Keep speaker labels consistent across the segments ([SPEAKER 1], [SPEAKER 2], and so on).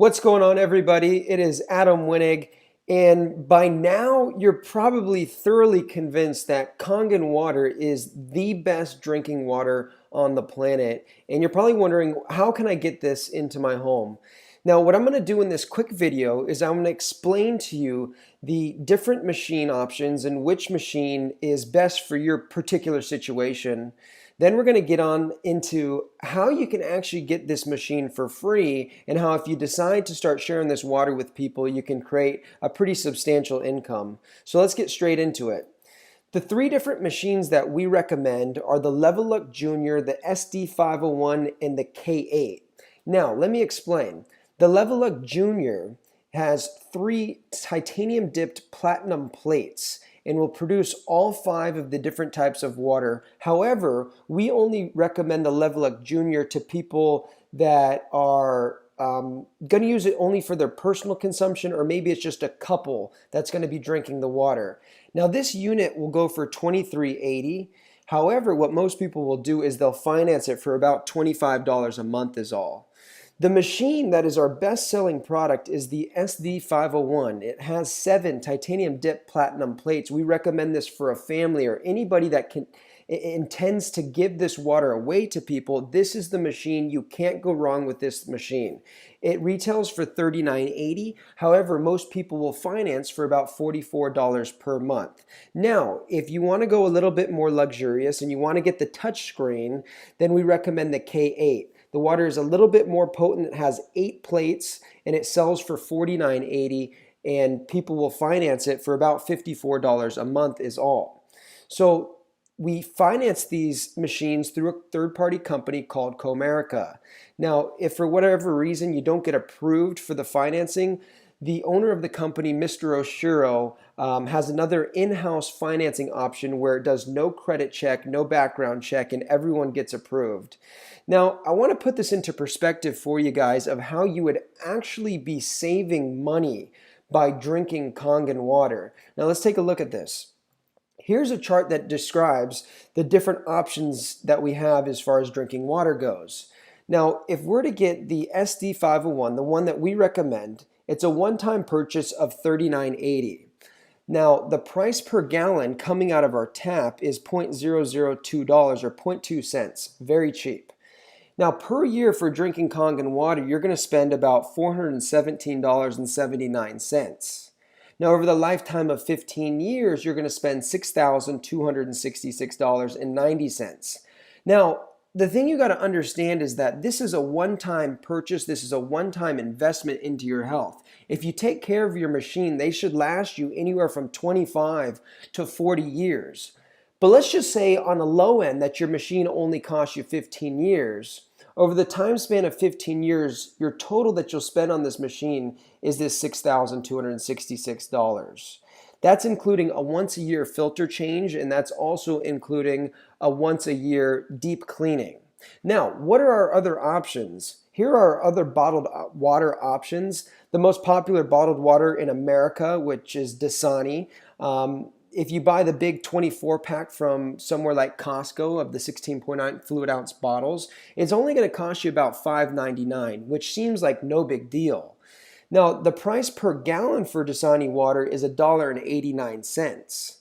[SPEAKER 1] What's going on, everybody? It is Adam Winnig, and by now you're probably thoroughly convinced that Kangen water is the best drinking water on the planet. And you're probably wondering, how can I get this into my home? Now, what I'm going to do in this quick video is I'm going to explain to you the different machine options and which machine is best for your particular situation. Then we're going to get on into how you can actually get this machine for free, and how if you decide to start sharing this water with people, you can create a pretty substantial income. So let's get straight into it. The three different machines that we recommend are the Level Up Junior, the SD501, and the K8. Now, let me explain. The Level Up Junior has three titanium dipped platinum plates and will produce all five of the different types of water. However, we only recommend the Level Up Junior to people that are going to use it only for their personal consumption, or maybe it's just a couple that's going to be drinking the water. Now, this unit will go for $23.80. However, what most people will do is they'll finance it for about $25 a month is all. The machine that is our best-selling product is the SD501. It has 7 titanium dip platinum plates. We recommend this for a family or anybody that intends to give this water away to people. This is the machine. You can't go wrong with this machine. It retails for $39.80. However, most people will finance for about $44 per month. Now, if you want to go a little bit more luxurious and you want to get the touch screen, then we recommend the K8. The water is a little bit more potent. It has 8 plates and it sells for $49.80, and people will finance it for about $54 a month is all. So we finance these machines through a third-party company called Comerica. Now, if for whatever reason you don't get approved for the financing, the owner of the company, Mr. Oshiro, has another in-house financing option where it does no credit check, no background check, and everyone gets approved. Now, I want to put this into perspective for you guys of how you would actually be saving money by drinking Kangen water. Now, let's take a look at this. Here's a chart that describes the different options that we have as far as drinking water goes. Now, if we're to get the SD501, the one that we recommend, it's a one-time purchase of $39.80. Now, the price per gallon coming out of our tap is $0.002 or 0.2 cents. Very cheap. Now, per year for drinking Kangen water, you're going to spend about $417.79. Now, over the lifetime of 15 years, you're going to spend $6,266.90. Now, the thing you got to understand is that this is a one-time purchase. This is a one-time investment into your health. If you take care of your machine, they should last you anywhere from 25 to 40 years. But let's just say on a low end that your machine only costs you 15 years. Over the time span of 15 years, your total that you'll spend on this machine is this $6,266. That's including a once-a-year filter change, and that's also including a once-a-year deep cleaning. Now, what are our other options? Here are our other bottled water options. The most popular bottled water in America, which is Dasani. If you buy the big 24-pack from somewhere like Costco of the 16.9 fluid ounce bottles, it's only going to cost you about $5.99, which seems like no big deal. Now, the price per gallon for Dasani water is $1.89.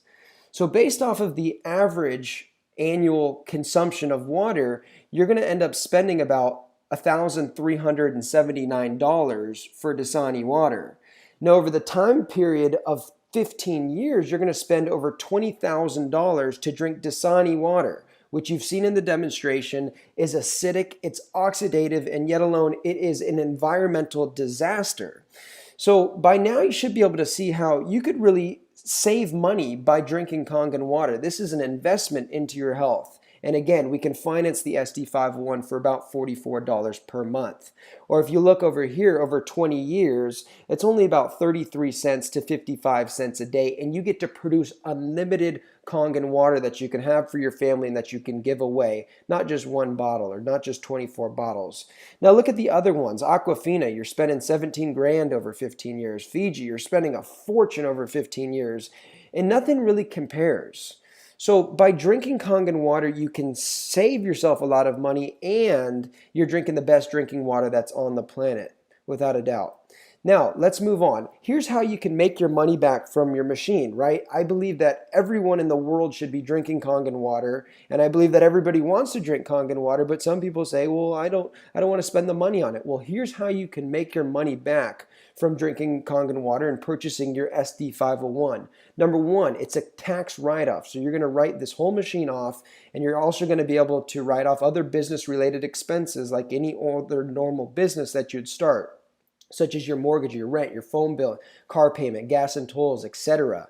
[SPEAKER 1] So based off of the average annual consumption of water, you're going to end up spending about $1,379 for Dasani water. Now, over the time period of 15 years, you're going to spend over $20,000 to drink Dasani water, which you've seen in the demonstration is acidic, it's oxidative, and yet alone it is an environmental disaster. So by now you should be able to see how you could really save money by drinking Kangen water. This is an investment into your health. And again, we can finance the SD501 for about $44 per month. Or if you look over here, over 20 years, it's only about 33 cents to 55 cents a day, and you get to produce unlimited Kangen water that you can have for your family and that you can give away, not just one bottle or not just 24 bottles. Now look at the other ones. Aquafina, you're spending 17 grand over 15 years. Fiji, you're spending a fortune over 15 years, and nothing really compares. So by drinking Kangen water, you can save yourself a lot of money, and you're drinking the best drinking water that's on the planet. without a doubt. Now, let's move on. Here's how you can make your money back from your machine, right? I believe that everyone in the world should be drinking Kangen water, and I believe that everybody wants to drink Kangen water, but some people say, "Well, I don't want to spend the money on it." Well, here's how you can make your money back from drinking Kangen water and purchasing your SD501. Number one, it's a tax write-off. So you're going to write this whole machine off, and you're also going to be able to write off other business-related expenses like any other normal business that you'd start, such as your mortgage, your rent, your phone bill, car payment, gas and tolls, etc.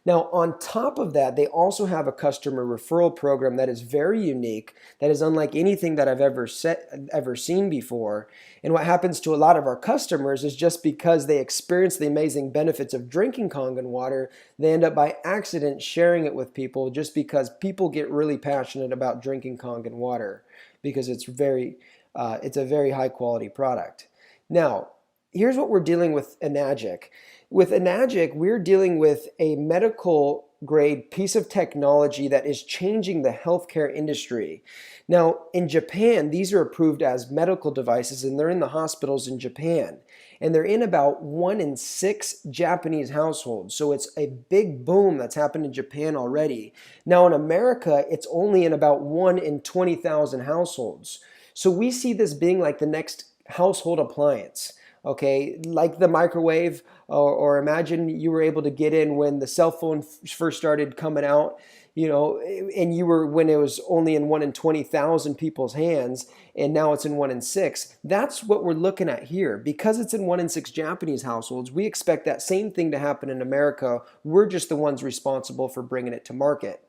[SPEAKER 1] Now, on top of that, they also have a customer referral program that is very unique, that is unlike anything that I've ever seen before. And what happens to a lot of our customers is just because they experience the amazing benefits of drinking Kangen water, they end up by accident sharing it with people just because people get really passionate about drinking Kangen water because it's a very high quality product. Now, here's what we're dealing with Enagic. With Enagic, we're dealing with a medical grade piece of technology that is changing the healthcare industry. Now, in Japan, these are approved as medical devices, and they're in the hospitals in Japan. And they're in about 1 in 6 Japanese households. So it's a big boom that's happened in Japan already. Now in America, it's only in about 1 in 20,000 households. So we see this being like the next household appliance. Okay, like the microwave, or imagine you were able to get in when the cell phone first started coming out, and when it was only in 1 in 20,000 people's hands, and now it's in 1 in 6. That's what we're looking at here. Because it's in 1 in 6 Japanese households, we expect that same thing to happen in America. We're just the ones responsible for bringing it to market.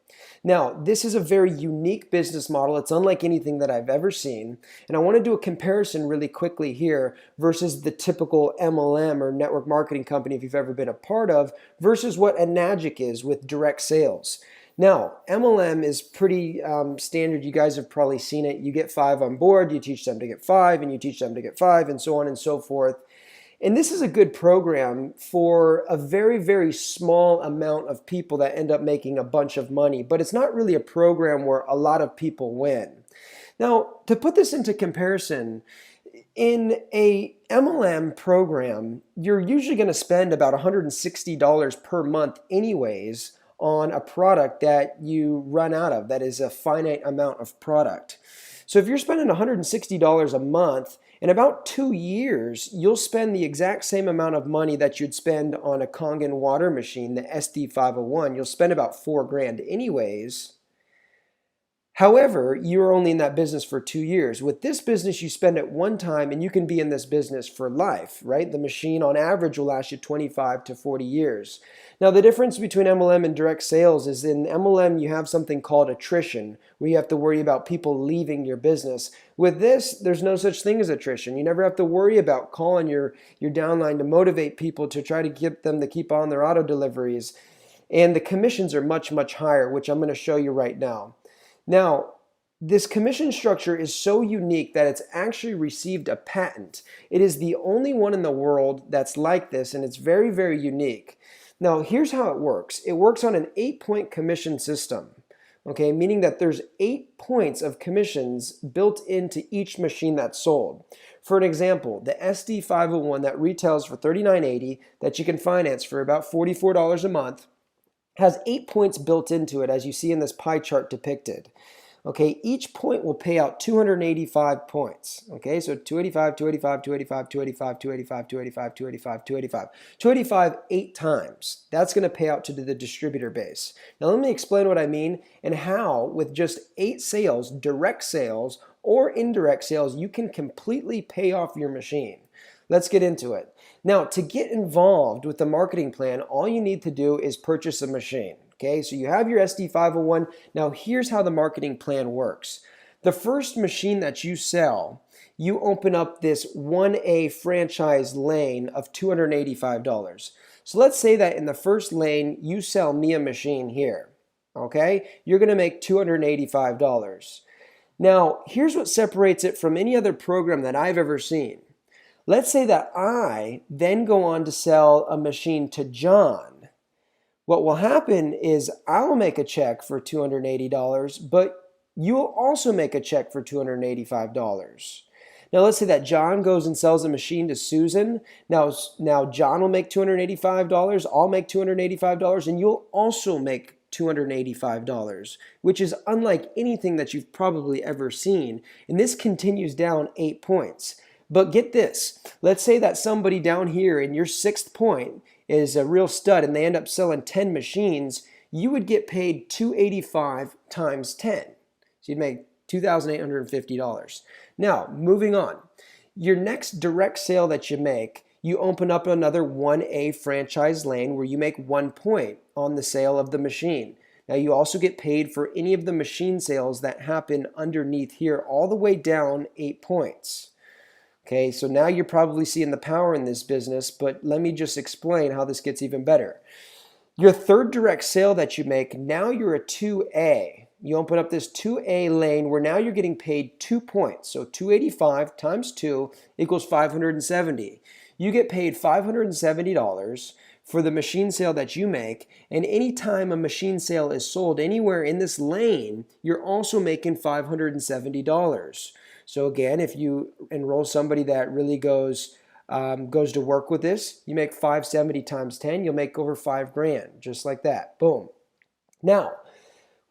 [SPEAKER 1] Now, this is a very unique business model. It's unlike anything that I've ever seen. And I want to do a comparison really quickly here versus the typical MLM or network marketing company, if you've ever been a part of, versus what Enagic is with direct sales. Now, MLM is pretty standard. You guys have probably seen it. You get 5 on board, you teach them to get 5, and you teach them to get 5, and so on and so forth. And this is a good program for a very, very small amount of people that end up making a bunch of money, but it's not really a program where a lot of people win. Now, to put this into comparison, in a MLM program, you're usually going to spend about $160 per month anyways on a product that you run out of, that is a finite amount of product. So if you're spending $160 a month, in about 2 years, you'll spend the exact same amount of money that you'd spend on a Kangen water machine, the SD501. You'll spend about $4,000 anyways. However, you're only in that business for 2 years. With this business, you spend it one time and you can be in this business for life, right? The machine on average will last you 25 to 40 years. Now, the difference between MLM and direct sales is in MLM, you have something called attrition, where you have to worry about people leaving your business. With this, there's no such thing as attrition. You never have to worry about calling your downline to motivate people to try to get them to keep on their auto deliveries. And the commissions are much, much higher, which I'm going to show you right now. Now, this commission structure is so unique that it's actually received a patent. It is the only one in the world that's like this, and it's very, very unique. Now, here's how it works. It works on an 8-point commission system, okay, meaning that there's 8 points of commissions built into each machine that's sold. For an example, the SD501 that retails for $39.80 that you can finance for about $44 a month has 8 points built into it, as you see in this pie chart depicted. Okay, each point will pay out 285 points. Okay, so 285, 285, 285, 285, 285, 285, 285, 285. 285 8 times. That's going to pay out to the distributor base. Now let me explain what I mean and how with just 8 sales, direct sales or indirect sales, you can completely pay off your machine. Let's get into it. Now, to get involved with the marketing plan, all you need to do is purchase a machine. Okay, so you have your SD501. Now, here's how the marketing plan works. The first machine that you sell, you open up this 1A franchise lane of $285. So let's say that in the first lane, you sell me a machine here. Okay, you're going to make $285. Now, here's what separates it from any other program that I've ever seen. Let's say that I then go on to sell a machine to John. What will happen is I'll make a check for $280, but you'll also make a check for $285. Now let's say that John goes and sells a machine to Susan. Now John will make $285, I'll make $285, and you'll also make $285, which is unlike anything that you've probably ever seen. And this continues down 8 points. But get this, let's say that somebody down here in your 6th point is a real stud and they end up selling 10 machines. You would get paid $285 times 10. So you'd make $2,850. Now, moving on. Your next direct sale that you make, you open up another 1A franchise lane where you make 1 point on the sale of the machine. Now, you also get paid for any of the machine sales that happen underneath here all the way down 8 points. Okay, so now you're probably seeing the power in this business, but let me just explain how this gets even better. Your third direct sale that you make, now you're a 2A. You open up this 2A lane where now you're getting paid 2 points. So 285 times 2 equals 570. You get paid $570 for the machine sale that you make, and anytime a machine sale is sold anywhere in this lane, you're also making $570. So again, if you enroll somebody that really goes to work with this, you make 570 times 10, you'll make over 5 grand, just like that. Boom. Now,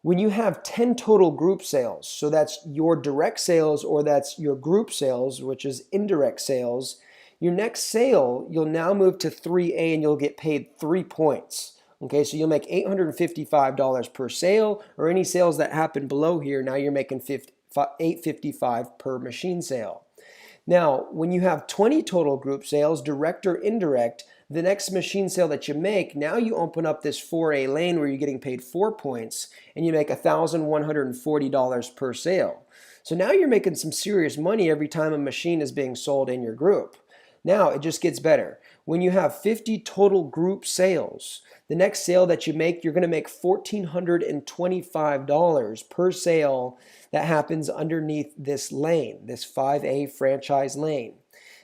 [SPEAKER 1] when you have 10 total group sales, so that's your direct sales or that's your group sales, which is indirect sales, your next sale, you'll now move to 3A and you'll get paid 3 points. Okay, so you'll make $855 per sale, or any sales that happen below here, now you're making $855 per machine sale. Now, when you have 20 total group sales, direct or indirect, the next machine sale that you make, now you open up this 4A lane where you're getting paid 4 points and you make $1,140 per sale. So now you're making some serious money every time a machine is being sold in your group. Now it just gets better. When you have 50 total group sales, the next sale that you make, you're going to make $1,425 per sale that happens underneath this lane, this 5A franchise lane.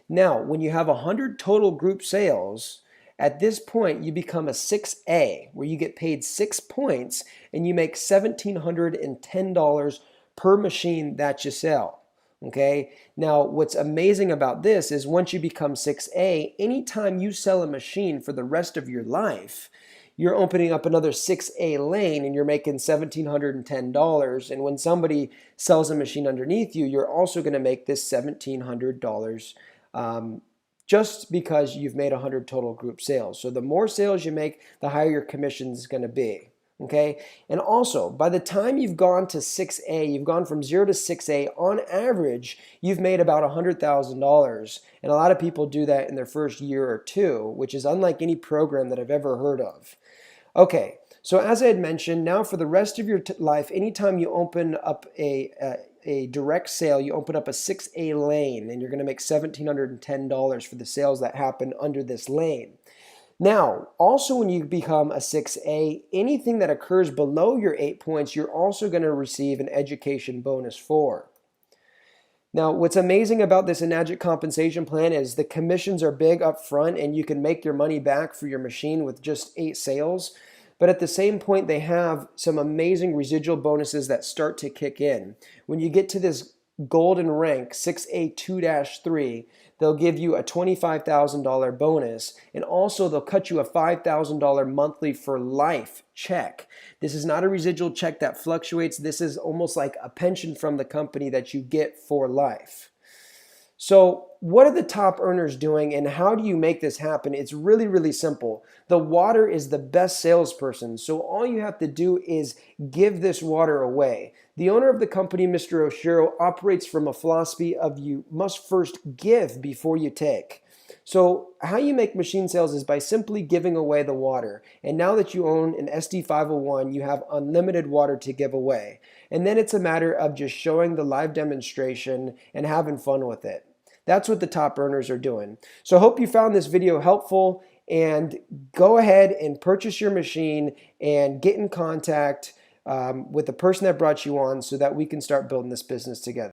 [SPEAKER 1] Now, when you have 100 total group sales, at this point you become a 6A, where you get paid 6 points and you make $1,710 per machine that you sell. Okay, now what's amazing about this is once you become 6A, anytime you sell a machine for the rest of your life, you're opening up another 6A lane and you're making $1,710. And when somebody sells a machine underneath you, you're also going to make this $1,700 just because you've made 100 total group sales. So the more sales you make, the higher your commission is going to be. Okay, and also by the time you've gone to 6A, you've gone from 0 to 6A, on average, you've made about $100,000. And a lot of people do that in their first year or two, which is unlike any program that I've ever heard of. Okay, so as I had mentioned, now for the rest of your life, anytime you open up a direct sale, you open up a 6A lane, and you're going to make $1,710 for the sales that happen under this lane. Now, also when you become a 6A, anything that occurs below your 8 points, you're also going to receive an education bonus for. Now, what's amazing about this Enagic compensation plan is the commissions are big up front and you can make your money back for your machine with just 8 sales. But at the same point, they have some amazing residual bonuses that start to kick in. When you get to this golden rank, 6A2-3, they'll give you a $25,000 bonus, and also they'll cut you a $5,000 monthly for life check. This is not a residual check that fluctuates. This is almost like a pension from the company that you get for life. So what are the top earners doing and how do you make this happen? It's really, really simple. The water is the best salesperson. So all you have to do is give this water away. The owner of the company, Mr. Oshiro, operates from a philosophy of you must first give before you take. So how you make machine sales is by simply giving away the water. And now that you own an SD501, you have unlimited water to give away. And then it's a matter of just showing the live demonstration and having fun with it. That's what the top earners are doing. So I hope you found this video helpful, and go ahead and purchase your machine and get in contact with the person that brought you on so that we can start building this business together.